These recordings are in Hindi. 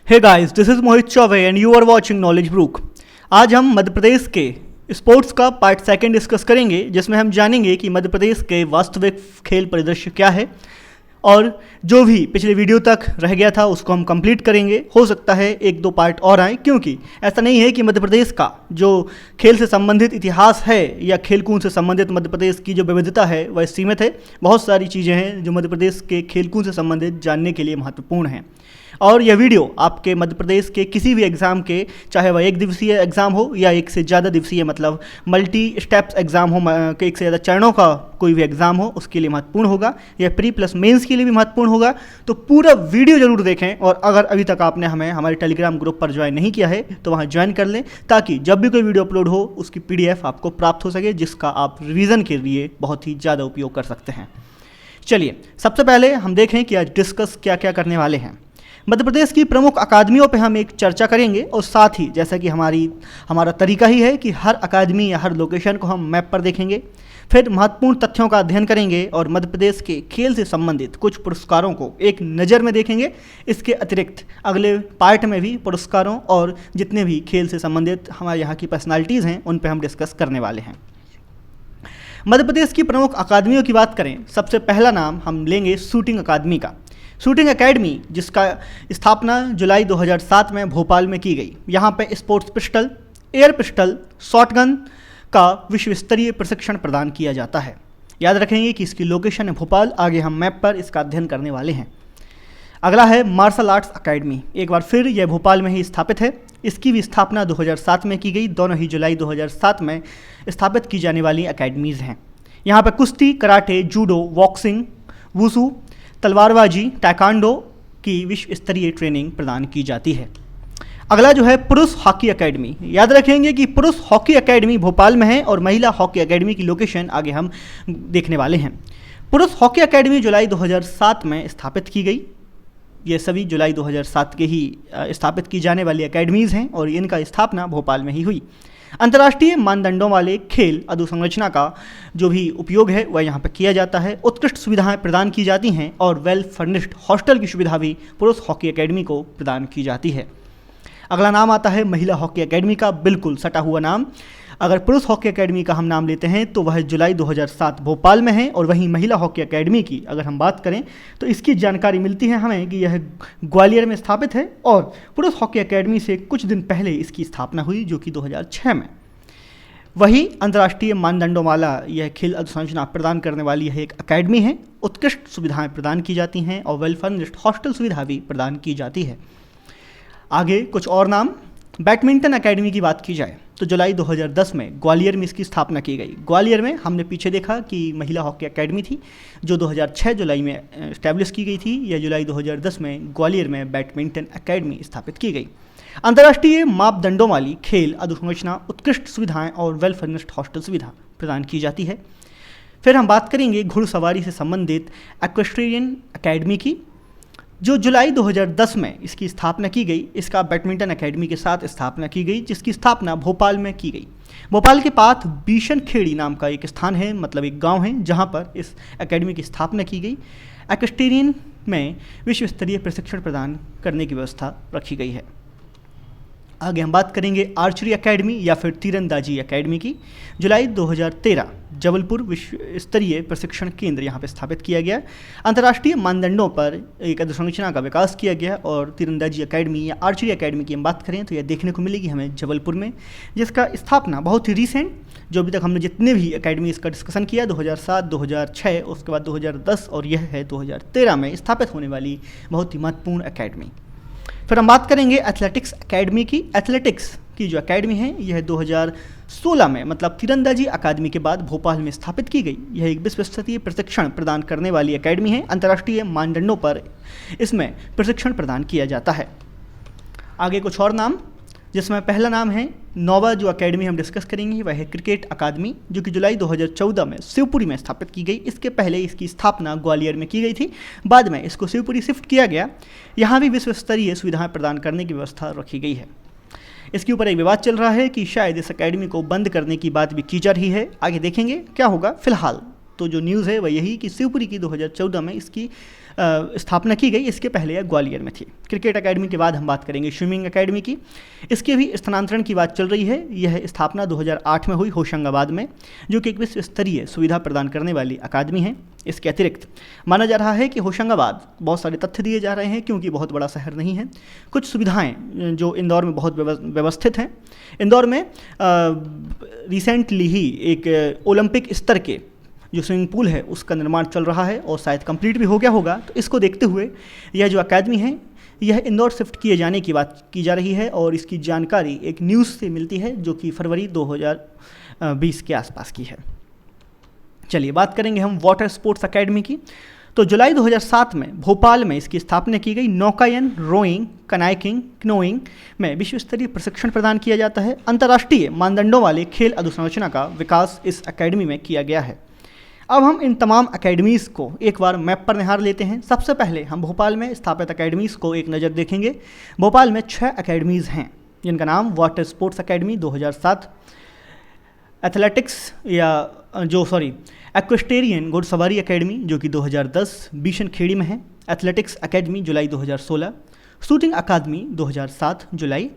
Hey guys, this is Mohit Chaubey and you are watching knowledge brook. आज हम मध्य प्रदेश के स्पोर्ट्स का पार्ट सेकंड डिस्कस करेंगे, जिसमें हम जानेंगे कि मध्य प्रदेश के वास्तविक खेल परिदृश्य क्या है और जो भी पिछले वीडियो तक रह गया था उसको हम कंप्लीट करेंगे। हो सकता है एक दो पार्ट और आए, क्योंकि ऐसा नहीं है कि मध्य प्रदेश का जो खेल से संबंधित इतिहास है या खेलकूद से संबंधित मध्य प्रदेश की जो विविधता है वह सीमित है। बहुत सारी चीज़ें हैं जो मध्य प्रदेश के खेलकूद से संबंधित जानने के लिए महत्वपूर्ण हैं। और यह वीडियो आपके मध्य प्रदेश के किसी भी एग्ज़ाम के, चाहे वह एक दिवसीय एग्ज़ाम हो या एक से ज़्यादा दिवसीय मतलब मल्टी स्टेप्स एग्ज़ाम हो, के एक से ज़्यादा चरणों का कोई भी एग्ज़ाम हो, उसके लिए महत्वपूर्ण होगा। यह प्री प्लस मेंस के लिए भी महत्वपूर्ण होगा। तो पूरा वीडियो जरूर देखें, और अगर अभी तक आपने हमें हमारे टेलीग्राम ग्रुप पर ज्वाइन नहीं किया है तो वहाँ ज्वाइन कर लें, ताकि जब भी कोई वीडियो अपलोड हो उसकी PDF आपको प्राप्त हो सके, जिसका आप रिवीजन के लिए बहुत ही ज़्यादा उपयोग कर सकते हैं। चलिए, सबसे पहले हम देखें कि आज डिस्कस क्या क्या करने वाले हैं। मध्य प्रदेश की प्रमुख अकादमियों पे हम एक चर्चा करेंगे, और साथ ही जैसा कि हमारा तरीका ही है कि हर अकादमी या हर लोकेशन को हम मैप पर देखेंगे। फिर महत्वपूर्ण तथ्यों का अध्ययन करेंगे और मध्य प्रदेश के खेल से संबंधित कुछ पुरस्कारों को एक नज़र में देखेंगे। इसके अतिरिक्त अगले पार्ट में भी पुरस्कारों और जितने भी खेल से संबंधित हमारे यहाँ की पर्सनालिटीज़ हैं उन पर हम डिस्कस करने वाले हैं। मध्य प्रदेश की प्रमुख अकादमियों की बात करें, सबसे पहला नाम हम लेंगे शूटिंग अकादमी का। शूटिंग एकेडमी, जिसका स्थापना जुलाई 2007 में भोपाल में की गई। यहाँ पे sports pistol, air pistol, shotgun का विश्व स्तरीय प्रशिक्षण प्रदान किया जाता है। याद रखेंगे कि इसकी लोकेशन है भोपाल। आगे हम मैप पर इसका अध्ययन करने वाले हैं। अगला है मार्शल आर्ट्स अकेडमी। एक बार फिर यह भोपाल में ही स्थापित है। इसकी भी स्थापना 2007 में की गई। दोनों ही जुलाई 2007 में स्थापित की जाने वाली अकेडमीज़ हैं। यहाँ पर कुश्ती, कराटे, जूडो, बॉक्सिंग, वुसू, तलवारबाजी, टैक्वांडो की विश्व स्तरीय ट्रेनिंग प्रदान की जाती है। अगला जो है पुरुष हॉकी अकेडमी। याद रखेंगे कि पुरुष हॉकी अकेडमी भोपाल में है और महिला हॉकी अकेडमी की लोकेशन आगे हम देखने वाले हैं। पुरुष हॉकी अकेडमी जुलाई 2007 में स्थापित की गई। ये सभी जुलाई 2007 के ही स्थापित की जाने वाली अकेडमीज़ हैं और इनका स्थापना भोपाल में ही हुई। अंतर्राष्ट्रीय मानदंडों वाले खेल अधोसंरचना का जो भी उपयोग है वह यहाँ पर किया जाता है। उत्कृष्ट सुविधाएं प्रदान की जाती हैं और वेल फर्निश्ड हॉस्टल की सुविधा भी पुरुष हॉकी अकेडमी को प्रदान की जाती है। अगला नाम आता है महिला हॉकी अकेडमी का, बिल्कुल सटा हुआ नाम। अगर पुरुष हॉकी अकेडमी का हम नाम लेते हैं तो वह जुलाई 2007 भोपाल में है, और वहीं महिला हॉकी अकेडमी की अगर हम बात करें तो इसकी जानकारी मिलती है हमें कि यह ग्वालियर में स्थापित है, और पुरुष हॉकी अकेडमी से कुछ दिन पहले इसकी स्थापना हुई, जो कि 2006 में। वही अंतर्राष्ट्रीय मानदंडों वाला यह खेल अधोसंरचना प्रदान करने वाली यह एक अकेडमी है। उत्कृष्ट सुविधाएँ प्रदान की जाती हैं और वेल फर्निश्ड हॉस्टल सुविधा भी प्रदान की जाती है। आगे कुछ और नाम। बैडमिंटन एकेडमी की बात की जाए तो जुलाई 2010 में ग्वालियर में इसकी स्थापना की गई। ग्वालियर में हमने पीछे देखा कि महिला हॉकी एकेडमी थी जो 2006 जुलाई में इस्टेब्लिश की गई थी। यह जुलाई 2010 में ग्वालियर में बैडमिंटन एकेडमी स्थापित की गई। अंतर्राष्ट्रीय मापदंडों वाली खेल अधोसंरचना, उत्कृष्ट सुविधाएं और वेल फर्निश्ड हॉस्टल सुविधा प्रदान की जाती है। फिर हम बात करेंगे घुड़सवारी से संबंधित एक्वेस्ट्रियन एकेडमी की, जो जुलाई 2010 में इसकी स्थापना की गई। इसका बैडमिंटन एकेडमी के साथ स्थापना की गई, जिसकी स्थापना भोपाल में की गई। भोपाल के पास बीशन खेड़ी नाम का एक स्थान है, मतलब एक गांव है, जहां पर इस एकेडमी की स्थापना की गई। एक्वेस्ट्रियन में विश्व स्तरीय प्रशिक्षण प्रदान करने की व्यवस्था रखी गई है। आगे हम बात करेंगे आर्चरी एकेडमी या फिर तीरंदाजी एकेडमी की। जुलाई 2013 जबलपुर विश्व स्तरीय प्रशिक्षण केंद्र यहाँ पर स्थापित किया गया। अंतर्राष्ट्रीय मानदंडों पर एक अधोसंरचना का विकास किया गया, और तीरंदाजी एकेडमी या आर्चरी एकेडमी की हम बात करें तो यह देखने को मिलेगी हमें जबलपुर में, जिसका स्थापना बहुत ही रिसेंट, जो अभी तक हमने जितने भी एकेडमी इसका डिस्कशन किया 2007, 2006, उसके बाद 2010 और यह है 2013 में स्थापित होने वाली बहुत ही महत्वपूर्ण एकेडमी। फिर हम बात करेंगे एथलेटिक्स एकेडमी की। एथलेटिक्स की जो एकेडमी है यह 2016 में, मतलब तीरंदाजी अकादमी के बाद भोपाल में स्थापित की गई। यह एक विश्व स्तरीय प्रशिक्षण प्रदान करने वाली एकेडमी है। अंतर्राष्ट्रीय मानदंडों पर इसमें प्रशिक्षण प्रदान किया जाता है। आगे कुछ और नाम, जिसमें पहला नाम है नोवा। जो एकेडमी हम डिस्कस करेंगे वह है क्रिकेट अकादमी, जो कि जुलाई 2014 में शिवपुरी में स्थापित की गई। इसके पहले इसकी स्थापना ग्वालियर में की गई थी, बाद में इसको शिवपुरी शिफ्ट किया गया। यहाँ भी विश्व स्तरीय सुविधाएं प्रदान करने की व्यवस्था रखी गई है। इसके ऊपर एक विवाद चल रहा है कि शायद इस एकेडमी को बंद करने की बात भी की जा रही है। आगे देखेंगे क्या होगा। फिलहाल तो जो न्यूज़ है वह यही कि शिवपुरी की 2014 में इसकी स्थापना की गई, इसके पहले यह ग्वालियर में थी। क्रिकेट एकेडमी के बाद हम बात करेंगे स्विमिंग एकेडमी की। इसके भी स्थानांतरण की बात चल रही है। यह स्थापना 2008 में हुई होशंगाबाद में, जो कि एक विश्व स्तरीय सुविधा प्रदान करने वाली अकादमी है। इसके अतिरिक्त माना जा रहा है कि होशंगाबाद, बहुत सारे तथ्य दिए जा रहे हैं क्योंकि बहुत बड़ा शहर नहीं है, कुछ सुविधाएं जो इंदौर में बहुत व्यवस्थित हैं। इंदौर में रिसेंटली ही एक ओलंपिक स्तर के जो स्विमिंग पूल है उसका निर्माण चल रहा है और शायद कंप्लीट भी हो गया होगा। तो इसको देखते हुए यह जो अकादमी है यह इंदौर शिफ्ट किए जाने की बात की जा रही है और इसकी जानकारी एक न्यूज़ से मिलती है जो कि फरवरी 2020 के आसपास की है। चलिए बात करेंगे हम वाटर स्पोर्ट्स एकेडमी की। तो जुलाई 2007 में भोपाल में इसकी स्थापना की गई। नौकायन, रोइंग, कनायकिंग, क्नोइंग में विश्व स्तरीय प्रशिक्षण प्रदान किया जाता है। अंतर्राष्ट्रीय मानदंडों वाले खेल अधोसंरचना का विकास इस एकेडमी में किया गया है। अब हम इन तमाम एकेडमीज़ को एक बार मैप पर निहार लेते हैं। सबसे पहले हम भोपाल में स्थापित एकेडमीज़ को एक नज़र देखेंगे। भोपाल में 6 एकेडमीज़ हैं जिनका नाम वाटर स्पोर्ट्स एकेडमी 2007, एथलेटिक्स एक्वेस्टेरियन घुड़सवारी एकेडमी जो कि 2010 बीशन खेड़ी में है, एथलेटिक्स एकेडमी जुलाई 2016, शूटिंग अकादमी 2007 जुलाई,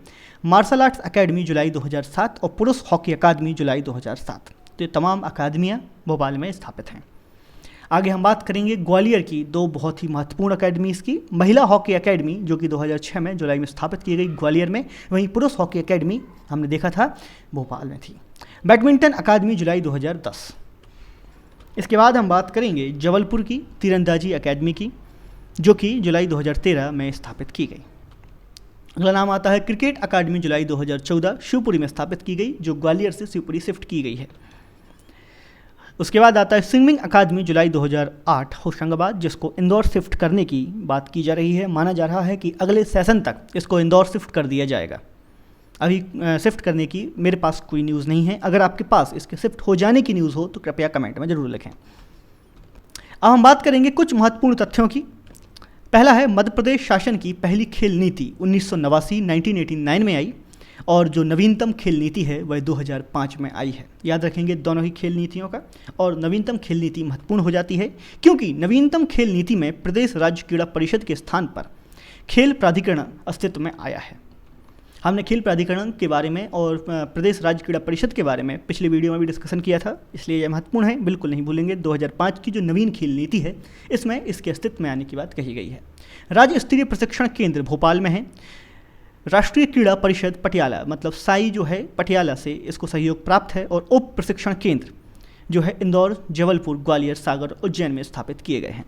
मार्शल आर्ट्स एकेडमी जुलाई 2007 और पुरुष हॉकी अकादमी जुलाई 2007। तो ये तमाम अकादमियाँ भोपाल में स्थापित हैं। आगे हम बात करेंगे ग्वालियर की 2 बहुत ही महत्वपूर्ण अकेडमीज़ की। महिला हॉकी एकेडमी जो कि 2006 में जुलाई में स्थापित की गई ग्वालियर में, वहीं पुरुष हॉकी एकेडमी हमने देखा था भोपाल में थी। बैडमिंटन अकादमी जुलाई 2010। इसके बाद हम बात करेंगे जबलपुर की तीरंदाजी एकेडमी की जो कि जुलाई 2013 में स्थापित की गई। अगला नाम आता है क्रिकेट अकादमी जुलाई 2014 शिवपुरी में स्थापित की गई, जो ग्वालियर से शिवपुरी शिफ्ट की गई है। उसके बाद आता है स्विमिंग अकादमी जुलाई 2008 होशंगाबाद, जिसको इंदौर शिफ्ट करने की बात की जा रही है। माना जा रहा है कि अगले सेशन तक इसको इंदौर शिफ्ट कर दिया जाएगा। अभी शिफ्ट करने की मेरे पास कोई न्यूज़ नहीं है। अगर आपके पास इसके शिफ्ट हो जाने की न्यूज़ हो तो कृपया कमेंट में ज़रूर लिखें। अब हम बात करेंगे कुछ महत्वपूर्ण तथ्यों की। पहला है मध्य प्रदेश शासन की पहली खेल नीति 1989 में आई और जो नवीनतम खेल नीति है वह 2005 में आई है। याद रखेंगे दोनों ही खेल नीतियों का। और नवीनतम खेल नीति महत्वपूर्ण हो जाती है क्योंकि नवीनतम खेल नीति में प्रदेश राज्य क्रीड़ा परिषद के स्थान पर खेल प्राधिकरण अस्तित्व में आया है। हमने खेल प्राधिकरण के बारे में और प्रदेश राज्य क्रीड़ा परिषद के बारे में पिछले वीडियो में भी डिस्कशन किया था, इसलिए यह महत्वपूर्ण है, बिल्कुल नहीं भूलेंगे। 2005 की जो नवीन खेल नीति है इसमें इसके अस्तित्व में आने की बात कही गई है। राज्य स्तरीय प्रशिक्षण केंद्र भोपाल में है। राष्ट्रीय क्रीड़ा परिषद पटियाला मतलब साई जो है पटियाला से इसको सहयोग प्राप्त है और उप प्रशिक्षण केंद्र जो है इंदौर, जबलपुर, ग्वालियर, सागर, उज्जैन में स्थापित किए गए हैं।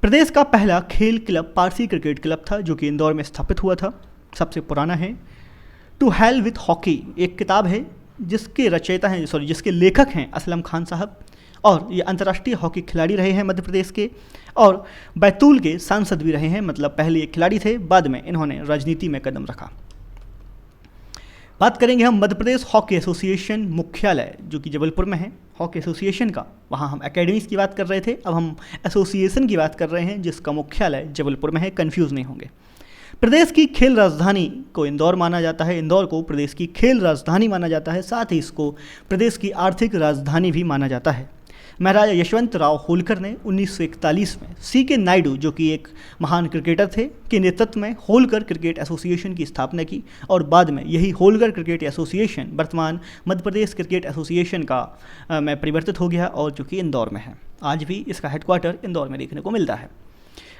प्रदेश का पहला खेल क्लब पारसी क्रिकेट क्लब था जो कि इंदौर में स्थापित हुआ था, सबसे पुराना है। टू हेल विथ हॉकी एक किताब है जिसके लेखक हैं असलम खान साहब और ये अंतर्राष्ट्रीय हॉकी खिलाड़ी रहे हैं मध्य प्रदेश के और बैतूल के सांसद भी रहे हैं। मतलब पहले एक खिलाड़ी थे, बाद में इन्होंने राजनीति में कदम रखा। बात करेंगे हम मध्य प्रदेश हॉकी एसोसिएशन मुख्यालय जो कि जबलपुर में है, हॉकी एसोसिएशन का। वहाँ हम एकेडमीज़ की बात कर रहे थे, अब हम एसोसिएशन की बात कर रहे हैं जिसका मुख्यालय जबलपुर में है। कन्फ्यूज़ नहीं होंगे। प्रदेश की खेल राजधानी को इंदौर माना जाता है। इंदौर को प्रदेश की खेल राजधानी माना जाता है, साथ ही इसको प्रदेश की आर्थिक राजधानी भी माना जाता है। महाराजा यशवंतराव होलकर ने 1941 में C.K. नायडू जो कि एक महान क्रिकेटर थे के नेतृत्व में होलकर क्रिकेट एसोसिएशन की स्थापना की और बाद में यही होलकर क्रिकेट एसोसिएशन वर्तमान मध्य प्रदेश क्रिकेट एसोसिएशन का में परिवर्तित हो गया और जो कि इंदौर में है। आज भी इसका हेडक्वार्टर इंदौर में देखने को मिलता है।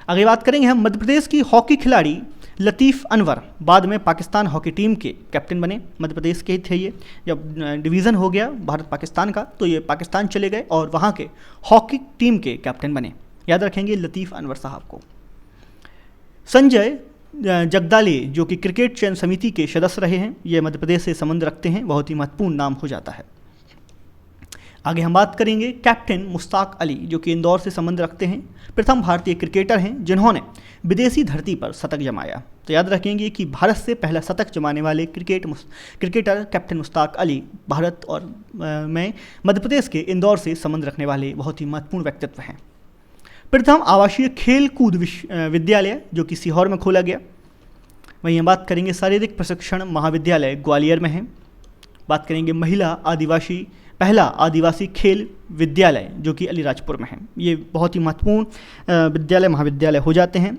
आगे बात करेंगे हम मध्य प्रदेश की हॉकी खिलाड़ी लतीफ़ अनवर बाद में पाकिस्तान हॉकी टीम के कैप्टन बने। मध्य प्रदेश के थे ये। जब डिवीज़न हो गया भारत पाकिस्तान का तो ये पाकिस्तान चले गए और वहाँ के हॉकी टीम के कैप्टन बने। याद रखेंगे लतीफ़ अनवर साहब को। संजय जगदाले जो कि क्रिकेट चयन समिति के सदस्य रहे हैं, ये मध्य प्रदेश से संबंध रखते हैं, बहुत ही महत्वपूर्ण नाम हो जाता है। आगे हम बात करेंगे कैप्टन मुश्ताक अली जो कि इंदौर से संबंध रखते हैं। प्रथम भारतीय क्रिकेटर हैं जिन्होंने विदेशी धरती पर शतक जमाया। तो याद रखेंगे कि भारत से पहला शतक जमाने वाले क्रिकेटर कैप्टन मुश्ताक अली भारत और में मध्य प्रदेश के इंदौर से संबंध रखने वाले बहुत ही महत्वपूर्ण व्यक्तित्व हैं। प्रथम आवासीय खेल कूद विद्यालय जो कि सीहोर में खोला गया। वहीं हम बात करेंगे शारीरिक प्रशिक्षण महाविद्यालय ग्वालियर में है। बात करेंगे महिला आदिवासी पहला आदिवासी खेल विद्यालय जो कि अलीराजपुर में है। ये बहुत ही महत्वपूर्ण विद्यालय महाविद्यालय हो जाते हैं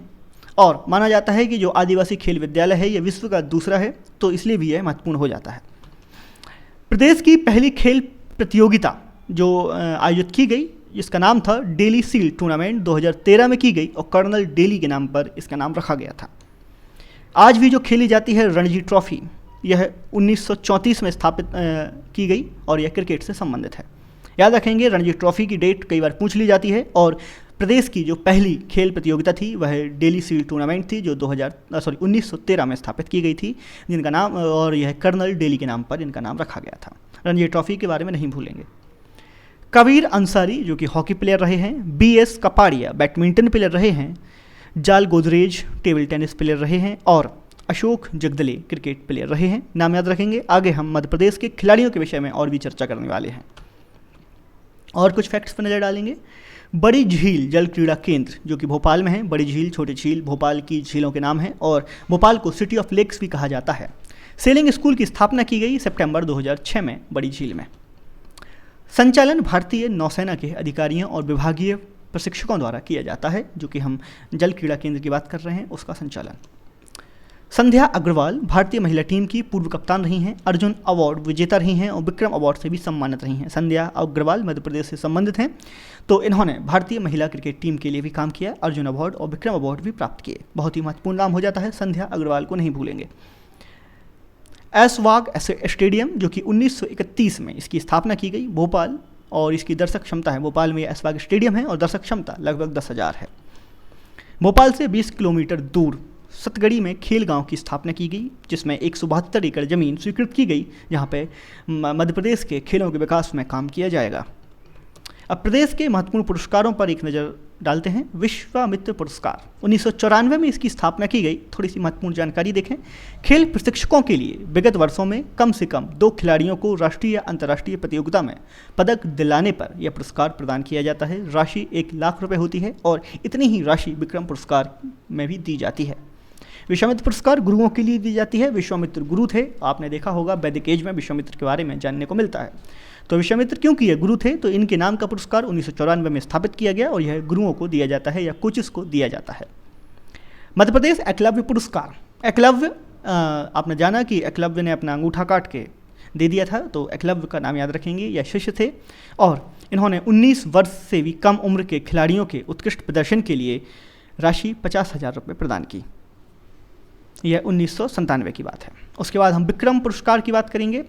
और माना जाता है कि जो आदिवासी खेल विद्यालय है ये विश्व का दूसरा है, तो इसलिए भी यह महत्वपूर्ण हो जाता है। प्रदेश की पहली खेल प्रतियोगिता जो आयोजित की गई, इसका नाम था डेली सील टूर्नामेंट, 2013 में की गई और कर्नल डेली के नाम पर इसका नाम रखा गया था। आज भी जो खेली जाती है रणजी ट्रॉफी, यह 1934 में स्थापित की गई और यह क्रिकेट से संबंधित है। याद रखेंगे, रणजी ट्रॉफी की डेट कई बार पूछ ली जाती है और प्रदेश की जो पहली खेल प्रतियोगिता थी वह डेली सील टूर्नामेंट थी जो 1913 में स्थापित की गई थी, जिनका नाम, और यह कर्नल डेली के नाम पर इनका नाम रखा गया था। रणजी ट्रॉफी के बारे में नहीं भूलेंगे। कबीर अंसारी जो कि हॉकी प्लेयर रहे हैं, बीएस कपाड़िया बैडमिंटन प्लेयर रहे हैं, जाल गोदरेज टेबल टेनिस प्लेयर रहे हैं और अशोक जगदले क्रिकेट प्लेयर रहे हैं। नाम याद रखेंगे। आगे हम मध्य प्रदेश के खिलाड़ियों के विषय में और भी चर्चा करने वाले हैं और कुछ फैक्ट्स पर नज़र डालेंगे। बड़ी झील जल क्रीड़ा केंद्र जो कि भोपाल में है, बड़ी झील छोटी झील भोपाल की झीलों के नाम है और भोपाल को सिटी ऑफ लेक्स भी कहा जाता है। सेलिंग स्कूल की स्थापना की गई सितंबर 2006 में बड़ी झील में। संचालन भारतीय नौसेना के अधिकारियों और विभागीय प्रशिक्षकों द्वारा किया जाता है, जो कि हम जल क्रीड़ा केंद्र की बात कर रहे हैं उसका संचालन। संध्या अग्रवाल भारतीय महिला टीम की पूर्व कप्तान रही हैं, अर्जुन अवार्ड विजेता रही हैं और विक्रम अवार्ड से भी सम्मानित रही हैं। संध्या अग्रवाल मध्य प्रदेश से संबंधित हैं, तो इन्होंने भारतीय महिला क्रिकेट टीम के लिए भी काम किया, अर्जुन अवार्ड और विक्रम अवार्ड भी प्राप्त किए। बहुत ही महत्वपूर्ण नाम हो जाता है, संध्या अग्रवाल को नहीं भूलेंगे। ऐशबाग स्टेडियम जो कि 1931 में इसकी स्थापना की गई भोपाल, और इसकी दर्शक क्षमता है, भोपाल में ऐशबाग स्टेडियम है और दर्शक क्षमता लगभग 10,000 है। भोपाल से 20 किलोमीटर दूर सतगड़ी में खेल गांव की स्थापना की गई, जिसमें 172 एकड़ जमीन स्वीकृत की गई, जहां पे मध्य प्रदेश के खेलों के विकास में काम किया जाएगा। अब प्रदेश के महत्वपूर्ण पुरस्कारों पर एक नज़र डालते हैं। विश्वामित्र पुरस्कार 1994 में इसकी स्थापना की गई। थोड़ी सी महत्वपूर्ण जानकारी देखें। खेल प्रशिक्षकों के लिए विगत वर्षों में कम से कम 2 खिलाड़ियों को राष्ट्रीय या अंतर्राष्ट्रीय प्रतियोगिता में पदक दिलाने पर यह पुरस्कार प्रदान किया जाता है। राशि 1 लाख रुपये होती है और इतनी ही राशि विक्रम पुरस्कार में भी दी जाती है। विश्वामित्र पुरस्कार गुरुओं के लिए दी जाती है। विश्वामित्र गुरु थे, आपने देखा होगा वैदिक एज में विश्वामित्र के बारे में जानने को मिलता है। तो विश्वामित्र क्योंकि ये गुरु थे, तो इनके नाम का पुरस्कार 1994 में स्थापित किया गया और यह गुरुओं को दिया जाता है या कोचेस को दिया जाता है। मध्य प्रदेश एकलव्य पुरस्कार। एकलव्य, आपने जाना कि एकलव्य ने अपना अंगूठा काट के दे दिया था, तो एकलव्य का नाम याद रखेंगे। यह शिष्य थे और इन्होंने 19 वर्ष से भी कम उम्र के खिलाड़ियों के उत्कृष्ट प्रदर्शन के लिए राशि 50,000 रुपये प्रदान की। यह 1997 की बात है। उसके बाद हम विक्रम पुरस्कार की बात करेंगे।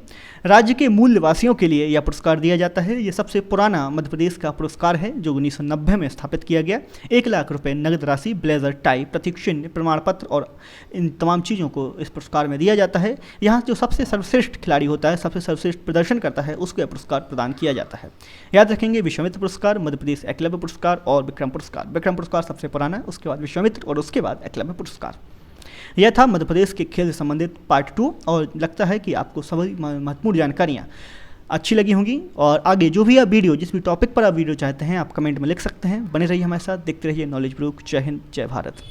राज्य के मूल निवासियों के लिए यह पुरस्कार दिया जाता है। यह सबसे पुराना मध्य प्रदेश का पुरस्कार है जो 1990 में स्थापित किया गया। 1 लाख रुपए नगद राशि, ब्लेजर, टाई, प्रतीक चिन्ह, प्रमाण पत्र और इन तमाम चीज़ों को इस पुरस्कार में दिया जाता है। यहाँ जो सबसे सर्वश्रेष्ठ खिलाड़ी होता है, सबसे सर्वश्रेष्ठ प्रदर्शन करता है, उसको यह पुरस्कार प्रदान किया जाता है। याद रखेंगे, विश्वामित्र पुरस्कार, मध्य प्रदेश एकलव्य पुरस्कार और विक्रम पुरस्कार। विक्रम पुरस्कार सबसे पुराना, उसके बाद विश्वामित्र और उसके बाद एकलव्य पुरस्कार। यह था मध्य प्रदेश के खेल से संबंधित पार्ट 2 और लगता है कि आपको सभी महत्वपूर्ण जानकारियाँ अच्छी लगी होंगी। और आगे जो भी आप वीडियो, जिस भी टॉपिक पर आप वीडियो चाहते हैं, आप कमेंट में लिख सकते हैं। बने रहिए हमारे साथ, देखते रहिए नॉलेज ब्रूक। जय हिंद, जय भारत।